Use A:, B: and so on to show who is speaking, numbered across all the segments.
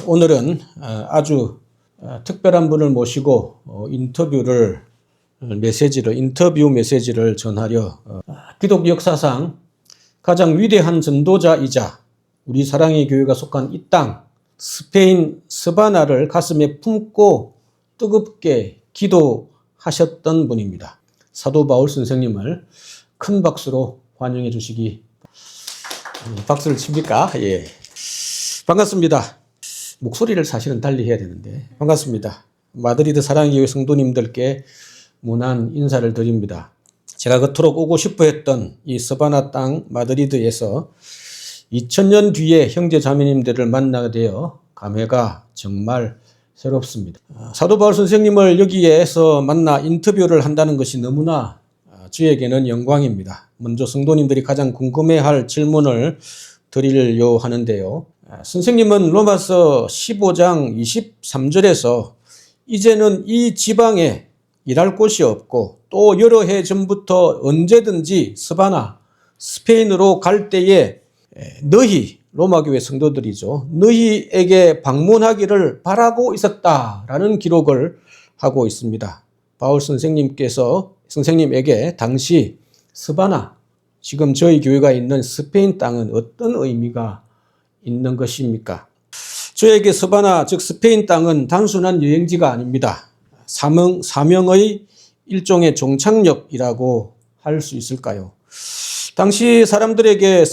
A: 오늘은 아주 특별한 분을 모시고 인터뷰 메시지를 전하려 기독교 역사상 가장 위대한 전도자이자 우리 사랑의 교회가 속한 이 땅 스페인 스바나를 가슴에 품고 뜨겁게 기도하셨던 분입니다. 사도 바울 선생님을 큰 박수로 환영해 주시기. 박수를 칩니까? 예. 반갑습니다. 목소리를 사실은 달리 해야 되는데 반갑습니다. 마드리드 사랑의 교회 성도님들께 문안 인사를 드립니다. 제가 그토록 오고 싶어 했던 이 스바나 땅 마드리드에서 2000년 뒤에 형제 자매님들을 만나게 되어 감회가 정말 새롭습니다. 사도 바울 선생님을 여기에서 만나 인터뷰를 한다는 것이 너무나 저에게는 영광입니다. 먼저 성도님들이 가장 궁금해할 질문을 드리려 하는데요. 선생님은 로마서 15장 23절에서 이제는 이 지방에 일할 곳이 없고 또 여러 해 전부터 언제든지 스페인으로 갈 때에 너희 로마교회 성도들이죠. 너희에게 방문하기를 바라고 있었다라는 기록을 하고 있습니다. 바울 선생님에게 당시 스바나, 지금 저희 교회가 있는 스페인 땅은 어떤 의미가 있는 것입니까? 저에게 스바나, 즉 스페인 땅은 단순한 여행지가 아닙니다. 사명의 일종의 종착역이라고 할 수 있을까요? 당시 사람들에게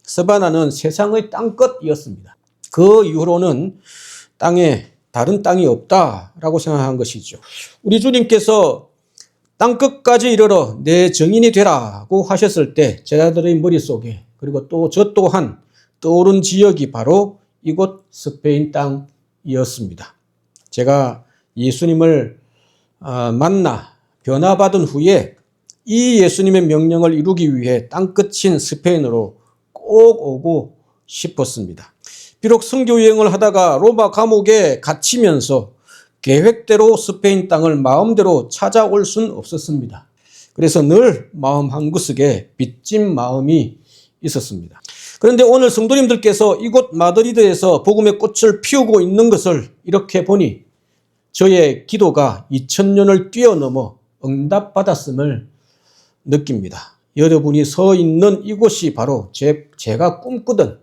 A: 스바나는 세상의 땅끝이었습니다. 그 이후로는 땅에 다른 땅이 없다라고 생각한 것이죠. 우리 주님께서 땅끝까지 이르러 내 증인이 되라고 하셨을 때 제자들의 머릿속에 그리고 또 저 또한 떠오른 지역이 바로 이곳 스페인 땅이었습니다. 제가 예수님을 만나 변화받은 후에 이 예수님의 명령을 이루기 위해 땅끝인 스페인으로 꼭 오고 싶었습니다. 비록 선교 여행을 하다가 로마 감옥에 갇히면서 계획대로 스페인 땅을 마음대로 찾아올 수는 없었습니다. 그래서 늘 마음 한구석에 빚진 마음이 있었습니다. 그런데 오늘 성도님들께서 이곳 마드리드에서 복음의 꽃을 피우고 있는 것을 이렇게 보니 저의 기도가 2000년을 뛰어넘어 응답받았음을 느낍니다. 여러분이 서 있는 이곳이 바로 제가 꿈꾸던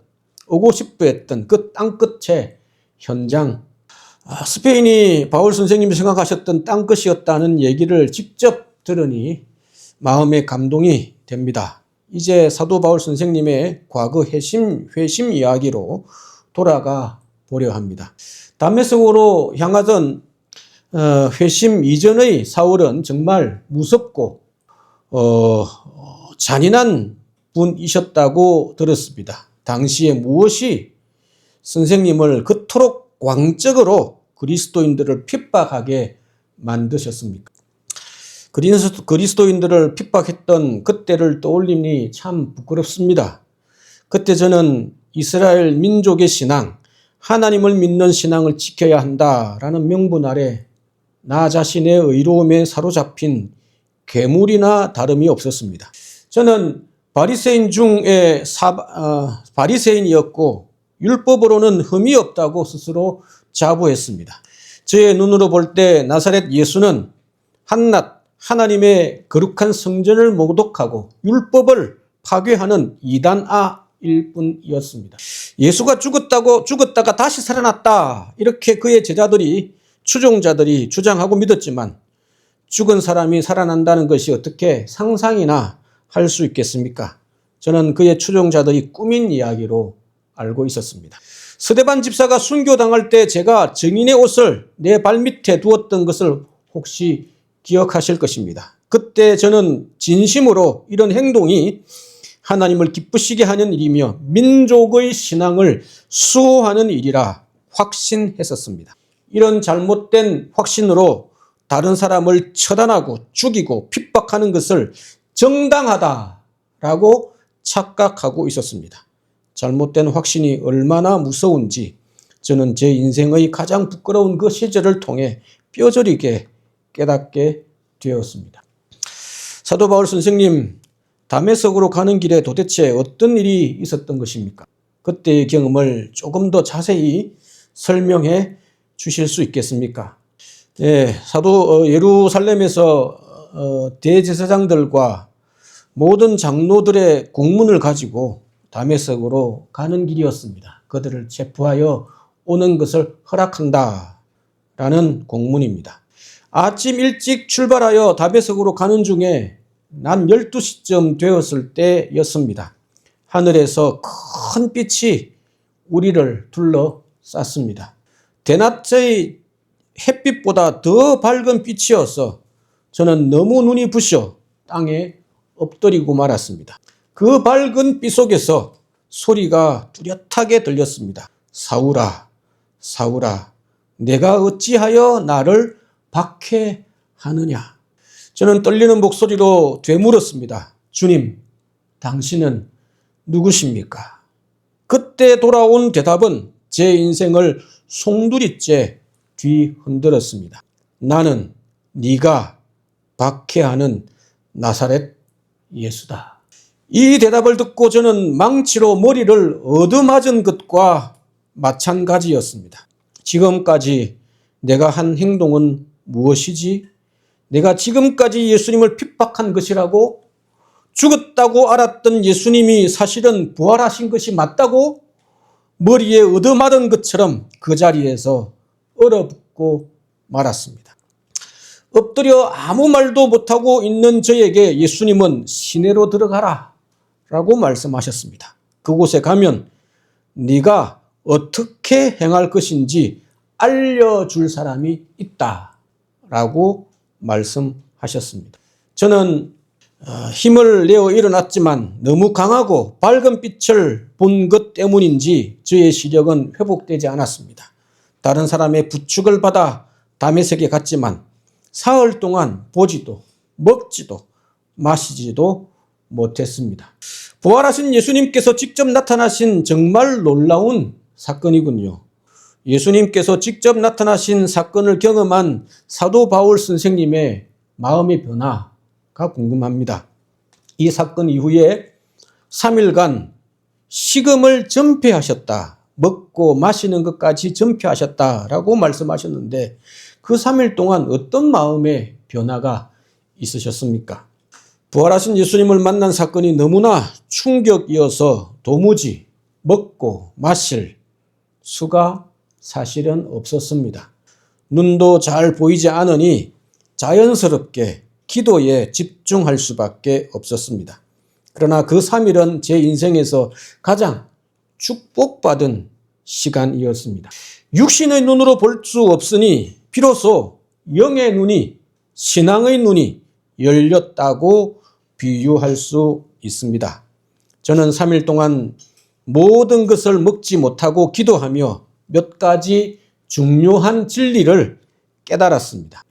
A: 오고 싶어 했던 그 땅끝의 현장, 스페인이 바울 선생님이 생각하셨던 땅끝이었다는 얘기를 직접 들으니 마음에 감동이 됩니다. 이제 사도 바울 선생님의 과거 회심 이야기로 돌아가 보려 합니다. 다메섹으로 향하던 회심 이전의 사울은 정말 무섭고 잔인한 분이셨다고 들었습니다. 당시에 무엇이 선생님을 그토록 광적으로 그리스도인들을 핍박하게 만드셨습니까? 그리스도인들을 핍박했던 그때를 떠올리니 참 부끄럽습니다. 그때 저는 이스라엘 민족의 신앙, 하나님을 믿는 신앙을 지켜야 한다라는 명분 아래 나 자신의 의로움에 사로잡힌 괴물이나 다름이 없었습니다. 저는 바리새인 중에 바리새인이었고 율법으로는 흠이 없다고 스스로 자부했습니다. 저의 눈으로 볼 때 나사렛 예수는 한낱 하나님의 거룩한 성전을 모독하고 율법을 파괴하는 이단아일 뿐이었습니다. 예수가 죽었다가 다시 살아났다 이렇게 그의 추종자들이 주장하고 믿었지만 죽은 사람이 살아난다는 것이 어떻게 상상이나 할 수 있겠습니까? 저는 그의 추종자들이 꾸민 이야기로 알고 있었습니다. 스데반 집사가 순교당할 때 제가 증인의 옷을 내 발밑에 두었던 것을 혹시 기억하실 것입니다. 그때 저는 진심으로 이런 행동이 하나님을 기쁘시게 하는 일이며 민족의 신앙을 수호하는 일이라 확신했었습니다. 이런 잘못된 확신으로 다른 사람을 처단하고 죽이고 핍박하는 것을 정당하다라고 착각하고 있었습니다. 잘못된 확신이 얼마나 무서운지 저는 제 인생의 가장 부끄러운 그 시절을 통해 뼈저리게 깨닫게 되었습니다. 사도 바울 선생님, 다메섹으로 가는 길에 도대체 어떤 일이 있었던 것입니까? 그때의 경험을 조금 더 자세히 설명해 주실 수 있겠습니까? 예, 사도 예루살렘에서 대제사장들과 모든 장로들의 공문을 가지고 다메섹으로 가는 길이었습니다. 그들을 체포하여 오는 것을 허락한다 라는 공문입니다. 아침 일찍 출발하여 다메섹으로 가는 중에 난 12시쯤 되었을 때였습니다. 하늘에서 큰 빛이 우리를 둘러쌌습니다. 대낮의 햇빛보다 더 밝은 빛이어서 저는 너무 눈이 부셔 땅에 엎드리고 말았습니다. 그 밝은 빛 속에서 소리가 뚜렷하게 들렸습니다. 사울아, 사울아, 내가 어찌하여 나를 박해하느냐? 저는 떨리는 목소리로 되물었습니다. 주님, 당신은 누구십니까? 그때 돌아온 대답은 제 인생을 송두리째 뒤흔들었습니다. 나는 네가 박해하는 나사렛 예수다. 이 대답을 듣고 저는 망치로 머리를 얻어맞은 것과 마찬가지였습니다. 지금까지 내가 한 행동은 무엇이지? 내가 지금까지 예수님을 핍박한 것이라고? 죽었다고 알았던 예수님이 사실은 부활하신 것이 맞다고? 머리에 얻어맞은 것처럼 그 자리에서 얼어붙고 말았습니다. 엎드려 아무 말도 못하고 있는 저에게 예수님은 시내로 들어가라 라고 말씀하셨습니다. 그곳에 가면 네가 어떻게 행할 것인지 알려줄 사람이 있다 라고 말씀하셨습니다. 저는 힘을 내어 일어났지만 너무 강하고 밝은 빛을 본 것 때문인지 저의 시력은 회복되지 않았습니다. 다른 사람의 부축을 받아 다메섹에 갔지만 사흘 동안 보지도 먹지도 마시지도 못했습니다. 부활하신 예수님께서 직접 나타나신 정말 놀라운 사건이군요. 예수님께서 직접 나타나신 사건을 경험한 사도 바울 선생님의 마음의 변화가 궁금합니다. 이 사건 이후에 3일간 식음을 전폐하셨다. 먹고 마시는 것까지 전폐하셨다라고 말씀하셨는데 그 3일 동안 어떤 마음의 변화가 있으셨습니까? 부활하신 예수님을 만난 사건이 너무나 충격이어서 도무지 먹고 마실 수가 사실은 없었습니다. 눈도 잘 보이지 않으니 자연스럽게 기도에 집중할 수밖에 없었습니다. 그러나 그 3일은 제 인생에서 가장 축복받은 시간이었습니다. 육신의 눈으로 볼 수 없으니 비로소 영의 눈이, 신앙의 눈이 열렸다고 비유할 수 있습니다. 저는 3일 동안 모든 것을 먹지 못하고 기도하며 몇 가지 중요한 진리를 깨달았습니다.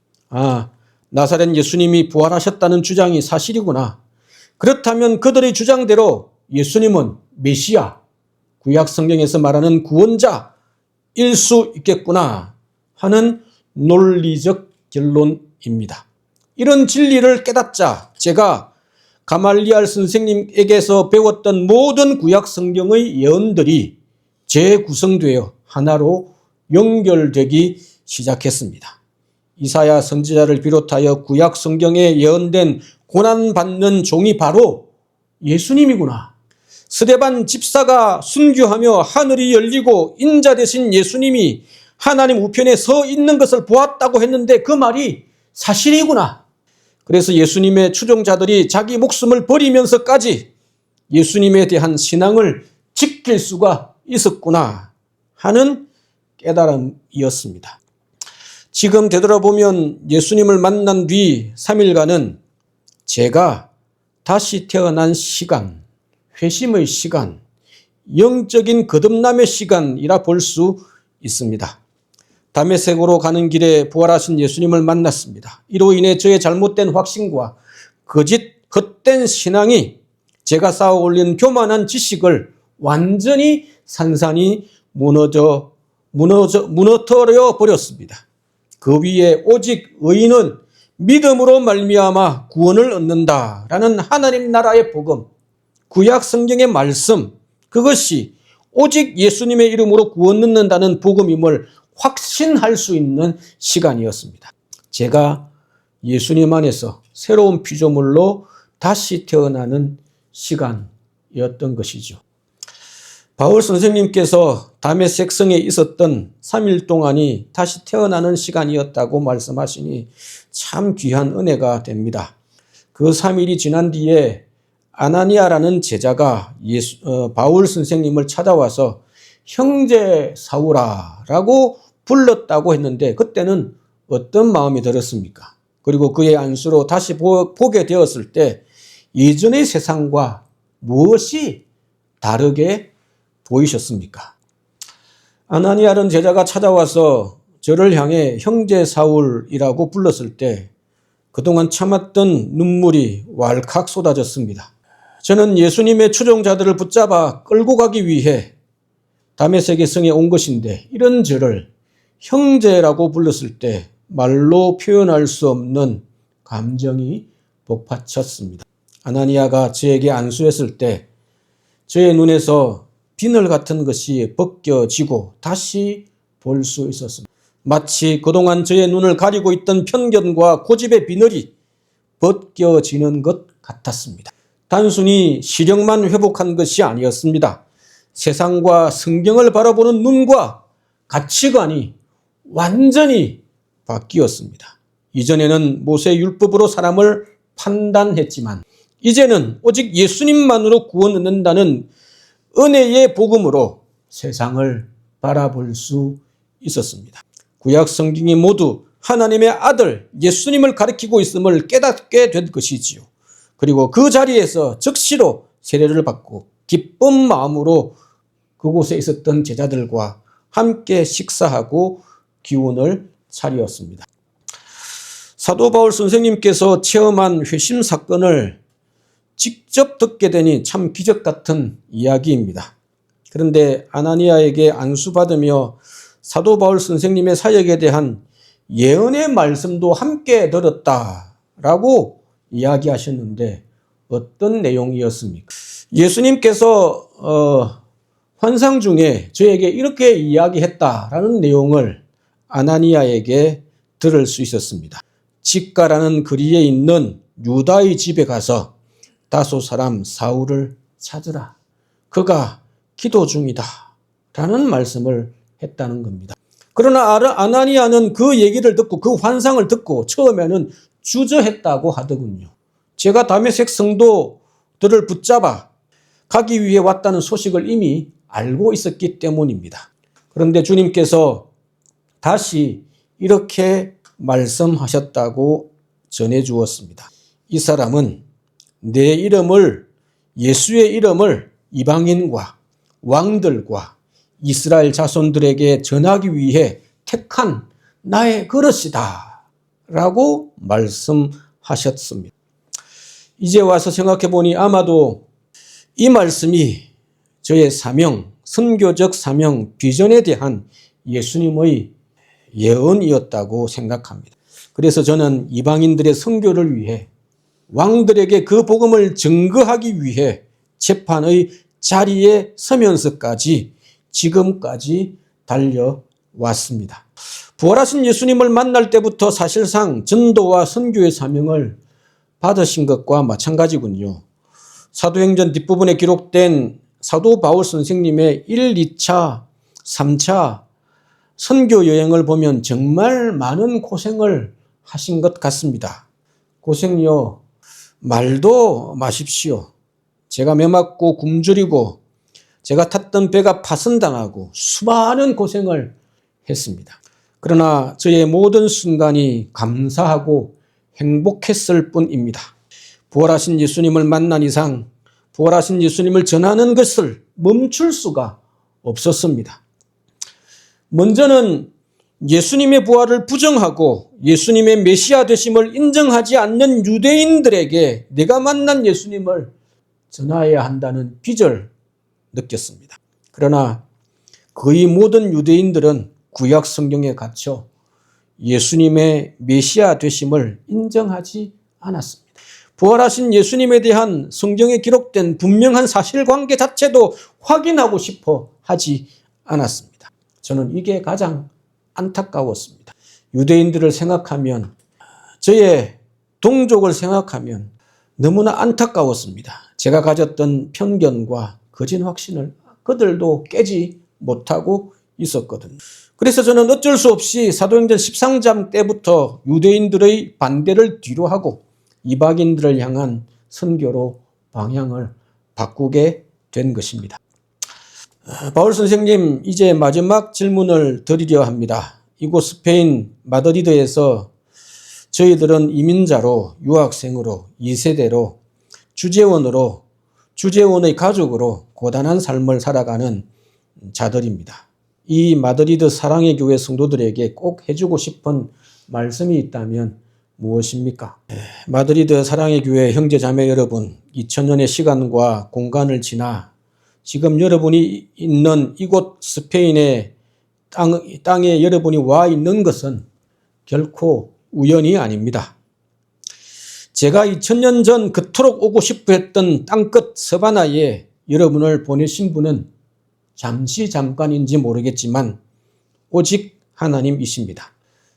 A: 나사렛 예수님이 부활하셨다는 주장이 사실이구나. 그렇다면 그들의 주장대로 예수님은 메시아, 구약 성경에서 말하는 구원자일 수 있겠구나 하는 논리적 결론입니다. 이런 진리를 깨닫자 제가 가말리알 선생님에게서 배웠던 모든 구약 성경의 예언들이 재구성되어 하나로 연결되기 시작했습니다. 이사야 선지자를 비롯하여 구약 성경에 예언된 고난받는 종이 바로 예수님이구나. 스데반 집사가 순교하며 하늘이 열리고 인자 되신 예수님이 하나님 우편에 서 있는 것을 보았다고 했는데 그 말이 사실이구나. 그래서 예수님의 추종자들이 자기 목숨을 버리면서까지 예수님에 대한 신앙을 지킬 수가 있었구나 하는 깨달음이었습니다. 지금 되돌아보면 예수님을 만난 뒤 3일간은 제가 다시 태어난 시간, 회심의 시간, 영적인 거듭남의 시간이라 볼 수 있습니다. 다메섹으로 가는 길에 부활하신 예수님을 만났습니다. 이로 인해 저의 잘못된 확신과 헛된 신앙이 제가 쌓아 올린 교만한 지식을 완전히 산산이 무너뜨려 버렸습니다. 그 위에 오직 의인은 믿음으로 말미암아 구원을 얻는다라는 하나님 나라의 복음, 구약 성경의 말씀, 그것이 오직 예수님의 이름으로 구원 얻는다는 복음임을 확신할 수 있는 시간이었습니다. 제가 예수님 안에서 새로운 피조물로 다시 태어나는 시간이었던 것이죠. 바울 선생님께서 다메섹 성에 있었던 3일 동안이 다시 태어나는 시간이었다고 말씀하시니 참 귀한 은혜가 됩니다. 그 3일이 지난 뒤에 아나니아라는 제자가 바울 선생님을 찾아와서 형제 사울아라고 불렀다고 했는데 그때는 어떤 마음이 들었습니까? 그리고 그의 안수로 다시 보게 되었을 때 예전의 세상과 무엇이 다르게 보이셨습니까? 아나니아라는 제자가 찾아와서 저를 향해 형제 사울이라고 불렀을 때 그동안 참았던 눈물이 왈칵 쏟아졌습니다. 저는 예수님의 추종자들을 붙잡아 끌고 가기 위해 다메섹의 성에 온 것인데 이런 저를 형제라고 불렀을 때 말로 표현할 수 없는 감정이 복받쳤습니다. 아나니아가 저에게 안수했을 때 저의 눈에서 비늘 같은 것이 벗겨지고 다시 볼 수 있었습니다. 마치 그동안 저의 눈을 가리고 있던 편견과 고집의 비늘이 벗겨지는 것 같았습니다. 단순히 시력만 회복한 것이 아니었습니다. 세상과 성경을 바라보는 눈과 가치관이 완전히 바뀌었습니다. 이전에는 모세 율법으로 사람을 판단했지만 이제는 오직 예수님만으로 구원 얻는다는 은혜의 복음으로 세상을 바라볼 수 있었습니다. 구약 성경이 모두 하나님의 아들 예수님을 가리키고 있음을 깨닫게 된 것이지요. 그리고 그 자리에서 즉시로 세례를 받고 기쁜 마음으로 그곳에 있었던 제자들과 함께 식사하고 기운을 차리었습니다. 사도 바울 선생님께서 체험한 회심 사건을 직접 듣게 되니 참 기적 같은 이야기입니다. 그런데 아나니아에게 안수받으며 사도 바울 선생님의 사역에 대한 예언의 말씀도 함께 들었다라고 이야기하셨는데 어떤 내용이었습니까? 예수님께서 환상 중에 저에게 이렇게 이야기했다라는 내용을 아나니아에게 들을 수 있었습니다. 직가라는 거리에 있는 유다의 집에 가서 다소 사람 사울을 찾으라. 그가 기도 중이다. 라는 말씀을 했다는 겁니다. 그러나 아나니아는 그 얘기를 듣고 그 환상을 듣고 처음에는 주저했다고 하더군요. 제가 다메섹 성도들을 붙잡아 가기 위해 왔다는 소식을 이미 알고 있었기 때문입니다. 그런데 주님께서 다시 이렇게 말씀하셨다고 전해주었습니다. 이 사람은 내 이름을, 예수의 이름을 이방인과 왕들과 이스라엘 자손들에게 전하기 위해 택한 나의 그릇이다 라고 말씀하셨습니다. 이제 와서 생각해 보니 아마도 이 말씀이 저의 사명, 선교적 사명, 비전에 대한 예수님의 예언이었다고 생각합니다. 그래서 저는 이방인들의 선교를 위해 왕들에게 그 복음을 증거하기 위해 재판의 자리에 서면서까지 지금까지 달려왔습니다. 부활하신 예수님을 만날 때부터 사실상 전도와 선교의 사명을 받으신 것과 마찬가지군요. 사도행전 뒷부분에 기록된 사도 바울 선생님의 1, 2차, 3차 선교 여행을 보면 정말 많은 고생을 하신 것 같습니다. 고생요, 말도 마십시오. 제가 매맞고 굶주리고 제가 탔던 배가 파손당하고 수많은 고생을 했습니다. 그러나 저의 모든 순간이 감사하고 행복했을 뿐입니다. 부활하신 예수님을 만난 이상 부활하신 예수님을 전하는 것을 멈출 수가 없었습니다. 먼저는 예수님의 부활을 부정하고 예수님의 메시아 되심을 인정하지 않는 유대인들에게 내가 만난 예수님을 전하여야 한다는 빚을 느꼈습니다. 그러나 거의 모든 유대인들은 구약 성경에 갇혀 예수님의 메시아 되심을 인정하지 않았습니다. 부활하신 예수님에 대한 성경에 기록된 분명한 사실관계 자체도 확인하고 싶어 하지 않았습니다. 저는 이게 가장 안타까웠습니다. 유대인들을 생각하면, 저의 동족을 생각하면 너무나 안타까웠습니다. 제가 가졌던 편견과 거짓 확신을 그들도 깨지 못하고 있었거든요. 그래서 저는 어쩔 수 없이 사도행전 13장 때부터 유대인들의 반대를 뒤로하고 이방인들을 향한 선교로 방향을 바꾸게 된 것입니다. 바울 선생님, 이제 마지막 질문을 드리려 합니다. 이곳 스페인 마드리드에서 저희들은 이민자로, 유학생으로, 2세대로, 주재원의 가족으로 고단한 삶을 살아가는 자들입니다. 이 마드리드 사랑의 교회 성도들에게 꼭 해주고 싶은 말씀이 있다면 무엇입니까? 마드리드 사랑의 교회 형제자매 여러분, 2000년의 시간과 공간을 지나 지금 여러분이 있는 이곳 스페인의 땅에 여러분이 와 있는 것은 결코 우연이 아닙니다. 제가 2000년 전 그토록 오고 싶어 했던 땅끝 서바나에 여러분을 보내신 분은 잠깐인지 모르겠지만 오직 하나님이십니다.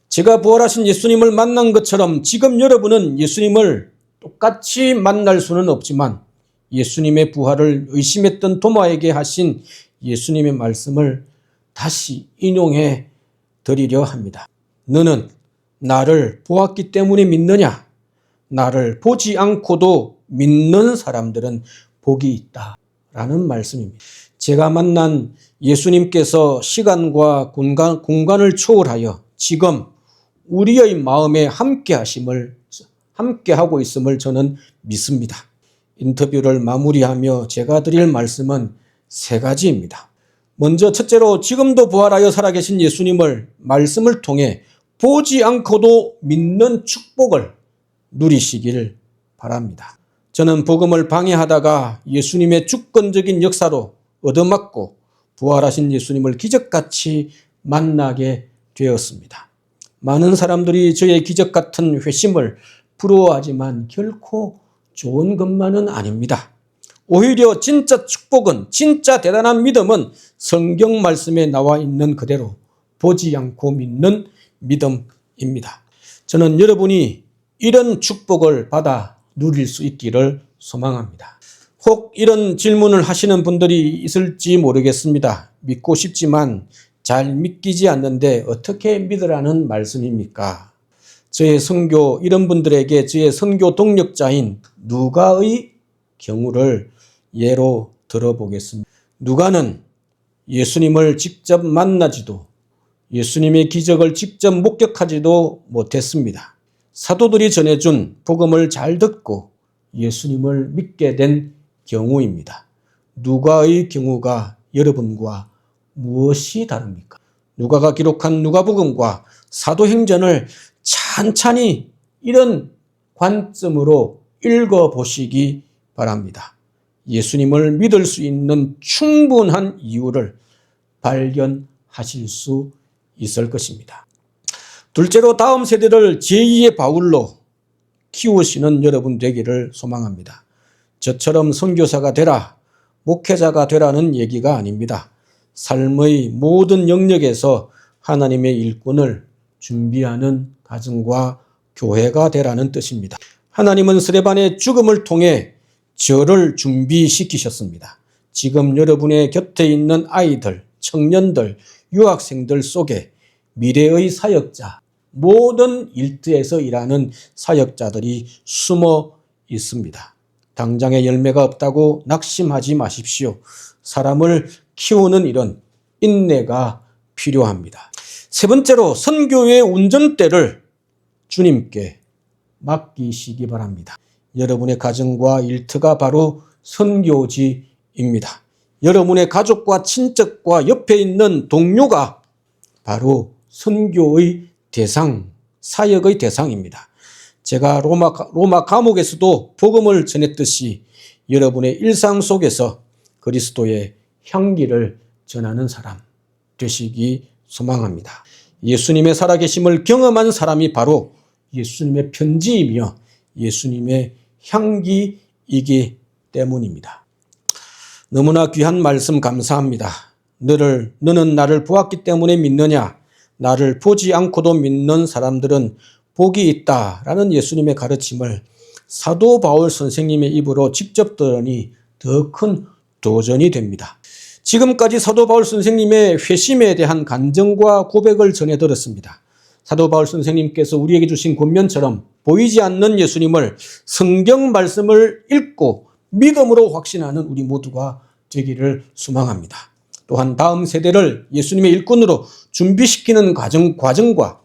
A: 제가 부활하신 예수님을 만난 것처럼 지금 여러분은 예수님을 똑같이 만날 수는 없지만 예수님의 부활을 의심했던 도마에게 하신 예수님의 말씀을 다시 인용해 드리려 합니다. 너는 나를 보았기 때문에 믿느냐? 나를 보지 않고도 믿는 사람들은 복이 있다 라는 말씀입니다. 제가 만난 예수님께서 시간과 공간을 초월하여 지금 우리의 마음에 함께하고 있음을 저는 믿습니다. 인터뷰를 마무리하며 제가 드릴 말씀은 세 가지입니다. 먼저 첫째로 지금도 부활하여 살아계신 예수님을 말씀을 통해 보지 않고도 믿는 축복을 누리시길 바랍니다. 저는 복음을 방해하다가 예수님의 주권적인 역사로 얻어맞고 부활하신 예수님을 기적같이 만나게 되었습니다. 많은 사람들이 저의 기적같은 회심을 부러워하지만 결코 좋은 것만은 아닙니다. 오히려 진짜 축복은, 진짜 대단한 믿음은 성경 말씀에 나와 있는 그대로 보지 않고 믿는 믿음입니다. 저는 여러분이 이런 축복을 받아 누릴 수 있기를 소망합니다. 혹 이런 질문을 하시는 분들이 있을지 모르겠습니다. 믿고 싶지만 잘 믿기지 않는데 어떻게 믿으라는 말씀입니까? 저의 선교, 이런 분들에게 저의 선교 동력자인 누가의 경우를 예로 들어보겠습니다. 누가는 예수님을 직접 만나지도 예수님의 기적을 직접 목격하지도 못했습니다. 사도들이 전해준 복음을 잘 듣고 예수님을 믿게 된 경우입니다. 누가의 경우가 여러분과 무엇이 다릅니까? 누가가 기록한 누가복음과 사도행전을 찬찬히 이런 관점으로 읽어보시기 바랍니다. 예수님을 믿을 수 있는 충분한 이유를 발견하실 수 있을 것입니다. 둘째로 다음 세대를 제2의 바울로 키우시는 여러분 되기를 소망합니다. 저처럼 선교사가 되라, 목회자가 되라는 얘기가 아닙니다. 삶의 모든 영역에서 하나님의 일꾼을 준비하는 가정과 교회가 되라는 뜻입니다. 하나님은 스데반의 죽음을 통해 저를 준비시키셨습니다. 지금 여러분의 곁에 있는 아이들, 청년들, 유학생들 속에 미래의 사역자, 모든 일터에서 일하는 사역자들이 숨어 있습니다. 당장의 열매가 없다고 낙심하지 마십시오. 사람을 키우는 일은 인내가 필요합니다. 세 번째로 선교의 운전대를 주님께 맡기시기 바랍니다. 여러분의 가정과 일터가 바로 선교지입니다. 여러분의 가족과 친척과 옆에 있는 동료가 바로 선교의 대상, 사역의 대상입니다. 제가 로마 감옥에서도 복음을 전했듯이 여러분의 일상 속에서 그리스도의 향기를 전하는 사람 되시기 소망합니다. 예수님의 살아계심을 경험한 사람이 바로 예수님의 편지이며 예수님의 향기이기 때문입니다. 너무나 귀한 말씀 감사합니다. 너는 나를 보았기 때문에 믿느냐? 나를 보지 않고도 믿는 사람들은 복이 있다라는 예수님의 가르침을 사도 바울 선생님의 입으로 직접 들으니 더 큰 도전이 됩니다. 지금까지 사도 바울 선생님의 회심에 대한 간증과 고백을 전해 들었습니다. 사도 바울 선생님께서 우리에게 주신 권면처럼 보이지 않는 예수님을 성경 말씀을 읽고 믿음으로 확신하는 우리 모두가 되기를 소망합니다. 또한 다음 세대를 예수님의 일꾼으로 준비시키는 가정과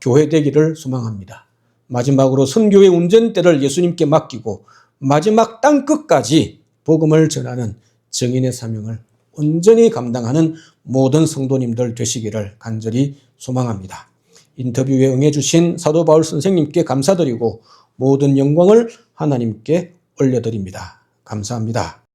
A: 교회 되기를 소망합니다. 마지막으로 선교의 운전대를 예수님께 맡기고 마지막 땅끝까지 복음을 전하는 증인의 사명을 온전히 감당하는 모든 성도님들 되시기를 간절히 소망합니다. 인터뷰에 응해주신 사도 바울 선생님께 감사드리고 모든 영광을 하나님께 올려드립니다. 감사합니다.